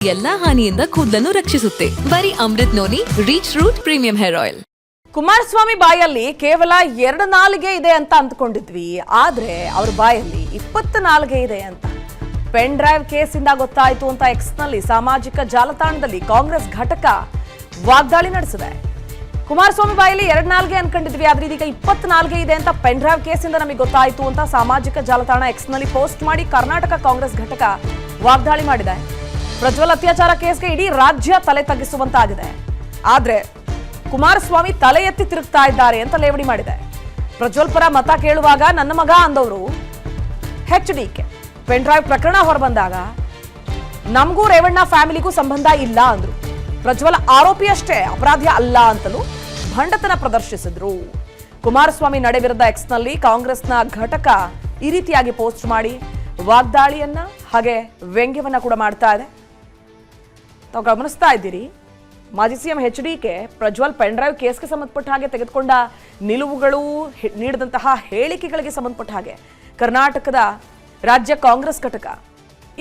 ಎಲ್ಲಾ ಹಾನಿಯಿಂದ ಕೂದಲನ್ನು ರಕ್ಷಿಸುತ್ತೆ. ಬರೀ Amrut noni reach root premium hair oil. Kumaraswamy ಬಾಯಲ್ಲಿ ಕೇವಲ 2 ನಾಲಿಗೆ ಇದೆ ಅಂತ ಅಂದ್ಕೊಂಡಿದ್ವಿ, ಆದ್ರೆ ಅವ್ರ ಬಾಯಲ್ಲಿ 20 ನಾಲಿಗೆ ಇದೆ ಅಂತ ಪೆನ್ ಡ್ರೈವ್ ಕೇಸಿಂದ ಗೊತ್ತಾಯ್ತು ಅಂತ ಎಕ್ಸ್ ನಲ್ಲಿ ಸಾಮಾಜಿಕ ಜಾಲತಾಣದಲ್ಲಿ ಕಾಂಗ್ರೆಸ್ ಘಟಕ ವಾಗ್ದಾಳಿ ನಡೆಸಿದೆ. ಕುಮಾರಸ್ವಾಮಿ ಬಾಯಲ್ಲಿ 2 ನಾಲಿಗೆ ಅನ್ಕೊಂಡಿದ್ವಿ, ಆದ್ರೆ ಇದೀಗ 20 ನಾಲಿಗೆ ಇದೆ ಅಂತ ಪೆನ್ ಡ್ರೈವ್ ಕೇಸಿಂದ ನಮಗೆ ಗೊತ್ತಾಯ್ತು ಅಂತ ಸಾಮಾಜಿಕ ಜಾಲತಾಣ ಎಕ್ಸ್ ನಲ್ಲಿ ಪೋಸ್ಟ್ ಮಾಡಿ ಕರ್ನಾಟಕ ಕಾಂಗ್ರೆಸ್ ಘಟಕ ವಾಗ್ದಾಳಿ ಮಾಡಿದೆ. ಪ್ರಜ್ವಲ್ ಅತ್ಯಾಚಾರ ಕೇಸ್ಗೆ ಇಡೀ ರಾಜ್ಯ ತಲೆ ತಗ್ಗಿಸುವಂತಾಗಿದೆ, ಆದ್ರೆ ಕುಮಾರಸ್ವಾಮಿ ತಲೆ ಎತ್ತಿ ತಿರುಗ್ತಾ ಇದ್ದಾರೆ ಅಂತ ಲೇವಡಿ ಮಾಡಿದೆ. ಪ್ರಜ್ವಲ್ ಪರ ಮತ ಕೇಳುವಾಗ ನನ್ನ ಮಗ ಅಂದವರು HDK ಪೆನ್ ಡ್ರೈವ್ ಪ್ರಕರಣ ಹೊರಬಂದಾಗ ನಮಗೂ ರೇವಣ್ಣ ಫ್ಯಾಮಿಲಿಗೂ ಸಂಬಂಧ ಇಲ್ಲ ಅಂದ್ರು. ಪ್ರಜ್ವಲ್ ಆರೋಪಿ ಅಷ್ಟೇ, ಅಪರಾಧಿ ಅಲ್ಲ ಅಂತಲೂ ಭಂಡತನ ಪ್ರದರ್ಶಿಸಿದ್ರು. ಕುಮಾರಸ್ವಾಮಿ ನಡೆ ವಿರುದ್ಧ ಎಕ್ಸ್ ನಲ್ಲಿ ಕಾಂಗ್ರೆಸ್ನ ಘಟಕ ಈ ರೀತಿಯಾಗಿ ಪೋಸ್ಟ್ ಮಾಡಿ ವಾಗ್ದಾಳಿಯನ್ನ ಹಾಗೆ ವ್ಯಂಗ್ಯವನ್ನ ಕೂಡ ಮಾಡ್ತಾ ಇದೆ. ತಾವು ಗಮನಿಸ್ತಾ ಇದ್ದೀರಿ, ಮಾಜಿ CM HDK Prajwal pen drive ಕೇಸ್ಗೆ ಸಂಬಂಧಪಟ್ಟ ಹಾಗೆ ತೆಗೆದುಕೊಂಡ ನಿಲುವುಗಳು, ನೀಡಿದಂತಹ ಹೇಳಿಕೆಗಳಿಗೆ ಸಂಬಂಧಪಟ್ಟ ಹಾಗೆ ಕರ್ನಾಟಕದ ರಾಜ್ಯ ಕಾಂಗ್ರೆಸ್ ಘಟಕ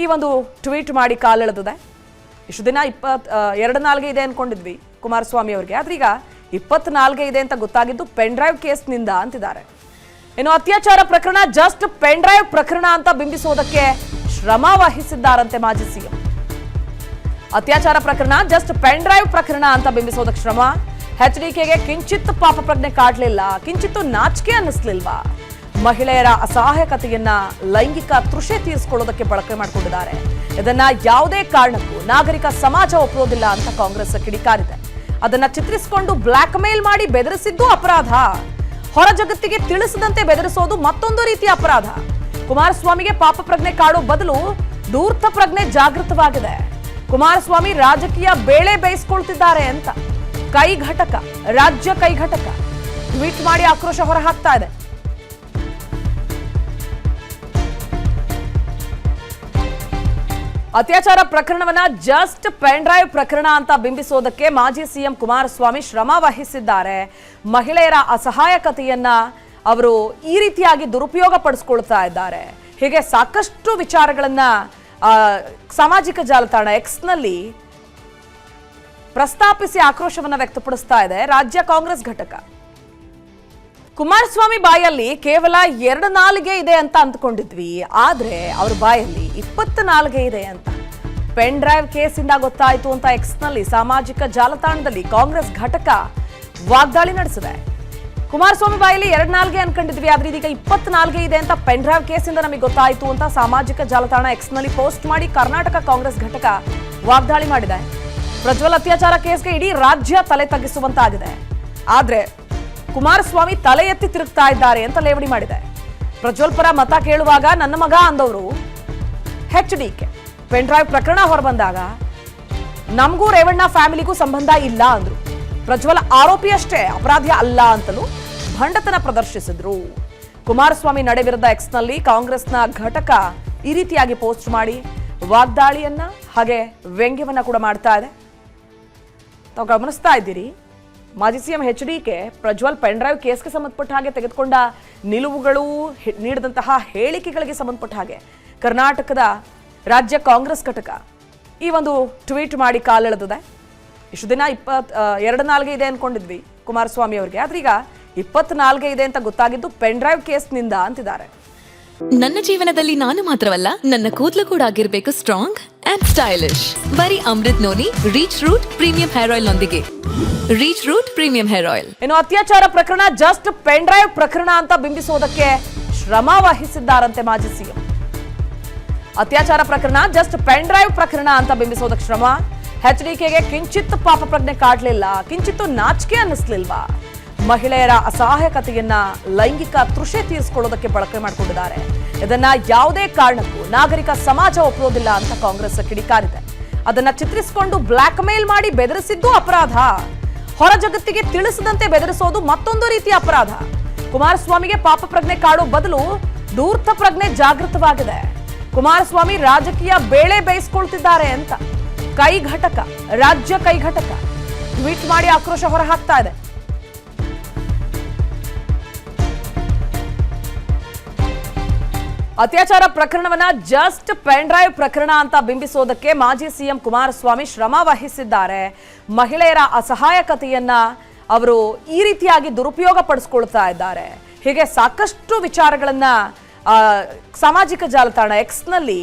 ಈ ಒಂದು ಟ್ವೀಟ್ ಮಾಡಿ ಕಾಲೆಳೆದಿದೆ. ಇಷ್ಟು ದಿನ 2 ನಾಲಿಗೆ ಇದೆ ಅನ್ಕೊಂಡಿದ್ವಿ ಕುಮಾರಸ್ವಾಮಿ ಅವರಿಗೆ, ಆದ್ರೆ ಈಗ 20 ನಾಲಿಗೆ ಇದೆ ಅಂತ ಗೊತ್ತಾಗಿದ್ದು ಪೆನ್ ಡ್ರೈವ್ ಕೇಸ್ನಿಂದ ಅಂತಿದ್ದಾರೆ. ಇನ್ನು ಅತ್ಯಾಚಾರ ಪ್ರಕರಣ ಜಸ್ಟ್ ಪೆನ್ ಡ್ರೈವ್ ಪ್ರಕರಣ ಅಂತ ಬಿಂಬಿಸೋದಕ್ಕೆ ಶ್ರಮ ವಹಿಸಿದ್ದಾರಂತೆ ಮಾಜಿ ಸಿಎಂ. ಅತ್ಯಾಚಾರ ಪ್ರಕರಣ ಜಸ್ಟ್ ಪೆನ್ ಡ್ರೈವ್ ಪ್ರಕರಣ ಅಂತ ಬಿಂಬಿಸೋದಕ್ಕೆ ಶ್ರಮ. HDKಗೆ ಕಿಂಚಿತ್ ಪಾಪ ಪ್ರಜ್ಞೆ ಕಾಡ್ಲಿಲ್ಲ, ಕಿಂಚಿತ್ತು ನಾಚಿಕೆ ಅನ್ನಿಸ್ಲಿಲ್ವಾ? ಮಹಿಳೆಯರ ಅಸಹಾಯಕತೆಯನ್ನ ಲೈಂಗಿಕ ತೃಷೆ ತೀರಿಸಿಕೊಳ್ಳೋದಕ್ಕೆ ಬಳಕೆ ಮಾಡಿಕೊಂಡಿದ್ದಾರೆ. ಇದನ್ನ ಯಾವುದೇ ಕಾರಣಕ್ಕೂ ನಾಗರಿಕ ಸಮಾಜ ಒಪ್ಪೋದಿಲ್ಲ ಅಂತ ಕಾಂಗ್ರೆಸ್ ಕಿಡಿಕಾರಿದೆ. ಅದನ್ನ ಚಿತ್ರಿಸಿಕೊಂಡು ಬ್ಲಾಕ್ ಮೇಲ್ ಮಾಡಿ ಬೆದರಿಸಿದ್ದು ಅಪರಾಧ, ಹೊರ ಜಗತ್ತಿಗೆ ತಿಳಿಸದಂತೆ ಬೆದರಿಸೋದು ಮತ್ತೊಂದು ರೀತಿಯ ಅಪರಾಧ. ಕುಮಾರಸ್ವಾಮಿಗೆ ಪಾಪ ಪ್ರಜ್ಞೆ ಕಾಡೋ ಬದಲು ಧೂರ್ತ ಪ್ರಜ್ಞೆ ಜಾಗೃತವಾಗಿದೆ. ಕುಮಾರಸ್ವಾಮಿ ರಾಜಕೀಯ ಬೇಳೆ ಬೇಯಿಸ್ಕೊಳ್ತಿದ್ದಾರೆ ಅಂತ ಕೈ ಘಟಕ, ರಾಜ್ಯ ಕೈ ಘಟಕ ಟ್ವೀಟ್ ಮಾಡಿ ಆಕ್ರೋಶ ಹೊರಹಾಕ್ತಾ ಇದೆ. ಅತ್ಯಾಚಾರ ಪ್ರಕರಣವನ್ನ ಜಸ್ಟ್ ಪೆನ್ ಡ್ರೈವ್ ಪ್ರಕರಣ ಅಂತ ಬಿಂಬಿಸೋದಕ್ಕೆ ಮಾಜಿ ಸಿಎಂ ಕುಮಾರಸ್ವಾಮಿ ಶ್ರಮ ವಹಿಸಿದ್ದಾರೆ. ಮಹಿಳೆಯರ ಅಸಹಾಯಕತೆಯನ್ನ ಅವರು ಈ ರೀತಿಯಾಗಿ ದುರುಪಯೋಗ ಪಡಿಸ್ಕೊಳ್ತಾ ಇದ್ದಾರೆ. ಹೀಗೆ ಸಾಕಷ್ಟು ವಿಚಾರಗಳನ್ನ ಸಾಮಾಜಿಕ ಜಾಲತಾಣ ಎಕ್ಸ್ ನಲ್ಲಿ ಪ್ರಸ್ತಾಪಿಸಿ ಆಕ್ರೋಶವನ್ನ ವ್ಯಕ್ತಪಡಿಸ್ತಾ ಇದೆ ರಾಜ್ಯ ಕಾಂಗ್ರೆಸ್ ಘಟಕ. ಕುಮಾರಸ್ವಾಮಿ ಬಾಯಲ್ಲಿ ಕೇವಲ 2 ನಾಲಿಗೆ ಇದೆ ಅಂತ ಅಂದ್ಕೊಂಡಿದ್ವಿ, ಆದ್ರೆ ಅವ್ರ ಬಾಯಲ್ಲಿ 20 ನಾಲಿಗೆ ಇದೆ ಅಂತ ಪೆನ್ ಡ್ರೈವ್ ಕೇಸಿಂದ ಗೊತ್ತಾಯ್ತು ಅಂತ ಎಕ್ಸ್ ನಲ್ಲಿ ಸಾಮಾಜಿಕ ಜಾಲತಾಣದಲ್ಲಿ ಕಾಂಗ್ರೆಸ್ ಘಟಕ ವಾಗ್ದಾಳಿ ನಡೆಸಿದೆ. ಕುಮಾರಸ್ವಾಮಿ ಬಾಯಲ್ಲಿ 2 ನಾಲಿಗೆ ಅನ್ಕೊಂಡಿದ್ವಿ, ಆದ್ರೆ ಇದೀಗ 20 ನಾಲಿಗೆ ಇದೆ ಅಂತ ಪೆನ್ ಡ್ರೈವ್ ಕೇಸಿಂದ ನಮಗೆ ಗೊತ್ತಾಯ್ತು ಅಂತ ಸಾಮಾಜಿಕ ಜಾಲತಾಣ ಎಕ್ಸ್ ನಲ್ಲಿ ಪೋಸ್ಟ್ ಮಾಡಿ ಕರ್ನಾಟಕ ಕಾಂಗ್ರೆಸ್ ಘಟಕ ವಾಗ್ದಾಳಿ ಮಾಡಿದೆ. ಪ್ರಜ್ವಲ್ ಅತ್ಯಾಚಾರ ಕೇಸ್ಗೆ ಇಡೀ ರಾಜ್ಯ ತಲೆ ತಗ್ಗಿಸುವಂತಾಗಿದೆ, ಆದ್ರೆ ಕುಮಾರಸ್ವಾಮಿ ತಲೆ ಎತ್ತಿ ತಿರುಗ್ತಾ ಇದ್ದಾರೆ ಅಂತ ಲೇವಡಿ ಮಾಡಿದೆ. ಪ್ರಜ್ವಲ್ ಪರ ಮತ ಕೇಳುವಾಗ ನನ್ನ ಮಗ ಅಂದವರು HDK ಪೆನ್ ಡ್ರೈವ್ ಪ್ರಕರಣ ಹೊರಬಂದಾಗ ನಮಗೂ ರೇವಣ್ಣ ಫ್ಯಾಮಿಲಿಗೂ ಸಂಬಂಧ ಇಲ್ಲ ಅಂದ್ರು. ಪ್ರಜ್ವಲ್ ಆರೋಪಿ ಅಷ್ಟೇ, ಅಪರಾಧಿ ಅಲ್ಲ ಅಂತಲೂ ಭಂಡತನ ಪ್ರದರ್ಶಿಸಿದ್ರು. ಕುಮಾರಸ್ವಾಮಿ ನಡೆ ವಿರುದ್ಧ ಎಕ್ಸ್ ನಲ್ಲಿ ಕಾಂಗ್ರೆಸ್ನ ಘಟಕ ಈ ರೀತಿಯಾಗಿ ಪೋಸ್ಟ್ ಮಾಡಿ ವಾಗ್ದಾಳಿಯನ್ನ ಹಾಗೆ ವ್ಯಂಗ್ಯವನ್ನ ಕೂಡ ಮಾಡ್ತಾ ಇದೆ. ತಾವು ಗಮನಿಸ್ತಾ ಇದ್ದೀರಿ, ಮಾಜಿ CM HDK Prajwal pen drive ಕೇಸ್ಗೆ ಸಂಬಂಧಪಟ್ಟ ಹಾಗೆ ತೆಗೆದುಕೊಂಡ ನಿಲುವುಗಳು, ನೀಡಿದಂತಹ ಹೇಳಿಕೆಗಳಿಗೆ ಸಂಬಂಧಪಟ್ಟ ಹಾಗೆ ಕರ್ನಾಟಕದ ರಾಜ್ಯ ಕಾಂಗ್ರೆಸ್ ಘಟಕ ಈ ಒಂದು ಟ್ವೀಟ್ ಮಾಡಿ ಕಾಲೆಳೆದಿದೆ. ಇಷ್ಟು ದಿನ 2 ನಾಲಿಗೆ ಇದೆ ಅನ್ಕೊಂಡಿದ್ವಿ ಕುಮಾರಸ್ವಾಮಿ ಅವರಿಗೆ, ಆದ್ರೆ ಈಗ 20 ನಾಲಿಗೆ ಇದೆ ಅಂತ ಗೊತ್ತಾಗಿದ್ದು ಪೆನ್ ಡ್ರೈವ್ ಕೇಸ್ನಿಂದ ಅಂತಿದ್ದಾರೆ. ನನ್ನ ಜೀವನದಲ್ಲಿ ನಾನು ಮಾತ್ರವಲ್ಲ, ನನ್ನ ಕೂದಲು ಕೂಡ ಆಗಿರ್ಬೇಕು ಸ್ಟ್ರಾಂಗ್ ಅಂಡ್ ಸ್ಟೈಲಿಶ್. ಬರೀ Amrut noni reach root premium hair oil ನೊಂದಿಗೆ. Reach root premium hair oil. ಇನ್ನು ಅತ್ಯಾಚಾರ ಪ್ರಕರಣ ಜಸ್ಟ್ ಪೆನ್ ಡ್ರೈವ್ ಪ್ರಕರಣ ಅಂತ ಬಿಂಬಿಸೋದಕ್ಕೆ ಶ್ರಮ ವಹಿಸಿದ್ದಾರಂತೆ ಮಾಜಿ ಸಿಎಂ. ಅತ್ಯಾಚಾರ ಪ್ರಕರಣ ಜಸ್ಟ್ ಪೆನ್ ಡ್ರೈವ್ ಪ್ರಕರಣ ಅಂತ ಬಿಂಬಿಸೋದಕ್ಕೆ ಶ್ರಮ. HDKಗೆ ಕಿಂಚಿತ್ ಪಾಪ ಪ್ರಜ್ಞೆ ಕಾಡ್ಲಿಲ್ಲ, ಕಿಂಚಿತ್ತು ನಾಚಿಕೆ ಅನ್ನಿಸ್ಲಿಲ್ವಾ? ಮಹಿಳೆಯರ ಅಸಹಾಯಕತೆಯನ್ನ ಲೈಂಗಿಕ ತೃಷೆ ತೀರಿಸಿಕೊಳ್ಳೋದಕ್ಕೆ ಬಳಕೆ ಮಾಡಿಕೊಂಡಿದ್ದಾರೆ. ಇದನ್ನ ಯಾವುದೇ ಕಾರಣಕ್ಕೂ ನಾಗರಿಕ ಸಮಾಜ ಒಪ್ಪೋದಿಲ್ಲ ಅಂತ ಕಾಂಗ್ರೆಸ್ ಕಿಡಿಕಾರಿದೆ. ಅದನ್ನ ಚಿತ್ರಿಸಿಕೊಂಡು ಬ್ಲಾಕ್ ಮೇಲ್ ಮಾಡಿ ಬೆದರಿಸಿದ್ದು ಅಪರಾಧ, ಹೊರ ಜಗತ್ತಿಗೆ ತಿಳಿಸದಂತೆ ಬೆದರಿಸೋದು ಮತ್ತೊಂದು ರೀತಿಯ ಅಪರಾಧ. ಕುಮಾರಸ್ವಾಮಿಗೆ ಪಾಪ ಪ್ರಜ್ಞೆ ಕಾಡೋ ಬದಲು ಧೂರ್ತ ಪ್ರಜ್ಞೆ ಜಾಗೃತವಾಗಿದೆ. ಕುಮಾರಸ್ವಾಮಿ ರಾಜಕೀಯ ಬೇಳೆ ಬೇಯಿಸ್ಕೊಳ್ತಿದ್ದಾರೆ ಅಂತ ಕೈ ಘಟಕ, ರಾಜ್ಯ ಕೈ ಘಟಕ ಟ್ವೀಟ್ ಮಾಡಿ ಆಕ್ರೋಶ ಹೊರಹಾಕ್ತಾ ಇದೆ. ಅತ್ಯಾಚಾರ ಪ್ರಕರಣವನ್ನ ಜಸ್ಟ್ ಪೆನ್ ಡ್ರೈವ್ ಪ್ರಕರಣ ಅಂತ ಬಿಂಬಿಸೋದಕ್ಕೆ ಮಾಜಿ ಸಿಎಂ ಕುಮಾರಸ್ವಾಮಿ ಶ್ರಮ ವಹಿಸಿದ್ದಾರೆ. ಮಹಿಳೆಯರ ಅಸಹಾಯಕತೆಯನ್ನ ಅವರು ಈ ರೀತಿಯಾಗಿ ದುರುಪಯೋಗ ಪಡಿಸ್ಕೊಳ್ತಾ ಇದ್ದಾರೆ. ಹೀಗೆ ಸಾಕಷ್ಟು ವಿಚಾರಗಳನ್ನ ಸಾಮಾಜಿಕ ಜಾಲತಾಣ ಎಕ್ಸ್ನಲ್ಲಿ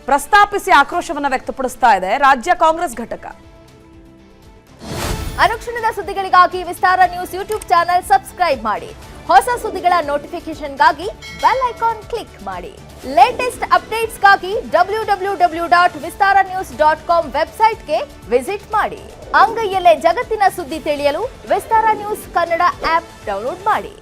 ಪ್ರಸ್ತಾಪಿಸಿ ಆಕ್ರೋಶವನ್ನ ವ್ಯಕ್ತಪಡಿಸ್ತಾ ಇದೆ ರಾಜ್ಯ ಕಾಂಗ್ರೆಸ್ ಘಟಕ. ಅನುಕ್ಷಣದ ಸುದ್ದಿಗಳಿಗಾಗಿ ವಿಸ್ತಾರ ನ್ಯೂಸ್ ಯೂಟ್ಯೂಬ್ ಚಾನೆಲ್ ಸಬ್ಸ್ಕ್ರೈಬ್ ಮಾಡಿ. ಹೊಸ ಸುದ್ದಿಗಳ ನೋಟಿಫಿಕೇಶನ್ಗಾಗಿ ಬೆಲ್ ಐಕಾನ್ ಕ್ಲಿಕ್ ಮಾಡಿ. ಲೇಟೆಸ್ಟ್ ಅಪ್ಡೇಟ್ಸ್ಗಾಗಿ www.vistaranews.com ವೆಬ್ಸೈಟ್ಗೆ ವಿಸಿಟ್ ಮಾಡಿ. ಅಂಗೈಯಲ್ಲೇ ಜಗತ್ತಿನ ಸುದ್ದಿ ತಿಳಿಯಲು ವಿಸ್ತಾರ ನ್ಯೂಸ್ ಕನ್ನಡ ಆಪ್ ಡೌನ್ಲೋಡ್ ಮಾಡಿ.